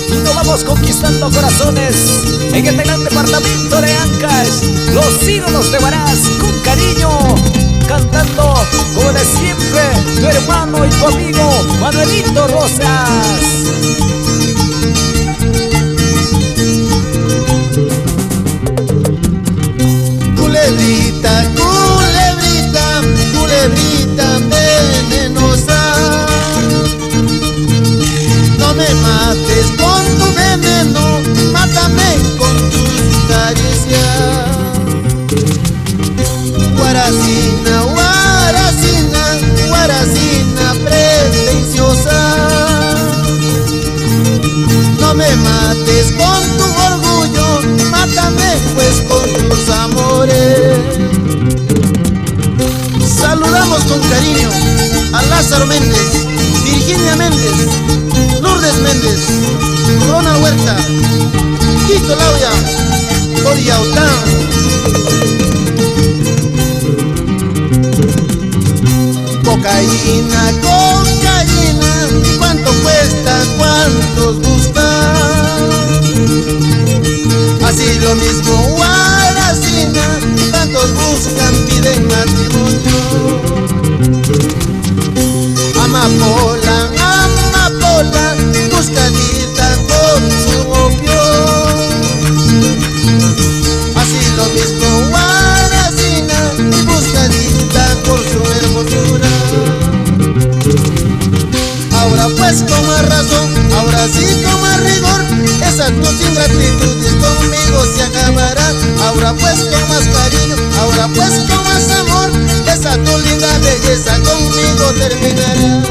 Y nos vamos conquistando corazones en este gran departamento de Ancash. Los ídolos de Huaraz con cariño, cantando como de siempre, tu hermano y tu amigo Manuelito Rosas. Culebrita, culebrita, culebrita venenosa, no me mates con tu veneno, mátame con tus caricias. Huaracina, huaracina, huaracina pretenciosa, no me mates con tu orgullo, mátame pues con tus amores. Saludamos con cariño a Lázaro Méndez, Virginia Méndez, Lourdes Méndez, Ronald Huerta, Quito Lauya, Oriaután. Cocaína, cocaína, ¿cuánto cuesta? ¿Cuántos buscan? Así lo mismo huaracina, tantos buscan, piden matrimonio. Amapola, amapola, buscadita con su opio. Así lo mismo huaracina, buscadita por su hermosura. Ahora pues con más razón, ahora sí con más rigor, esas tus ingratitudes conmigo se acabarán. Ahora pues con más cariño, ahora pues con más amor, esa tu linda belleza conmigo terminará.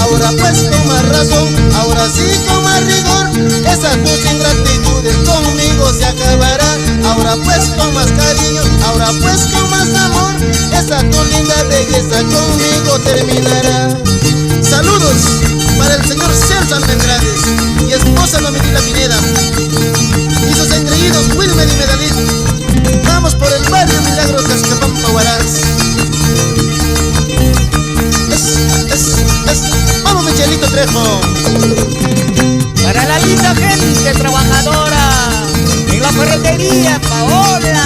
Ahora pues con más razón, ahora sí con más rigor, esas tus ingratitudes conmigo se acabarán. Ahora pues con más cariño, ahora pues con más amor, esa tu linda belleza conmigo terminará. Saludos para el señor Celso Almendrades y esposa Domitila Pineda y sus engreídos Wilmer y Medalí. Vamos por el barrio Milagro Cascapampa, Huaraz. Vamos, Michelito Trejo. Para la linda gente trabajadora en la ferretería Paola.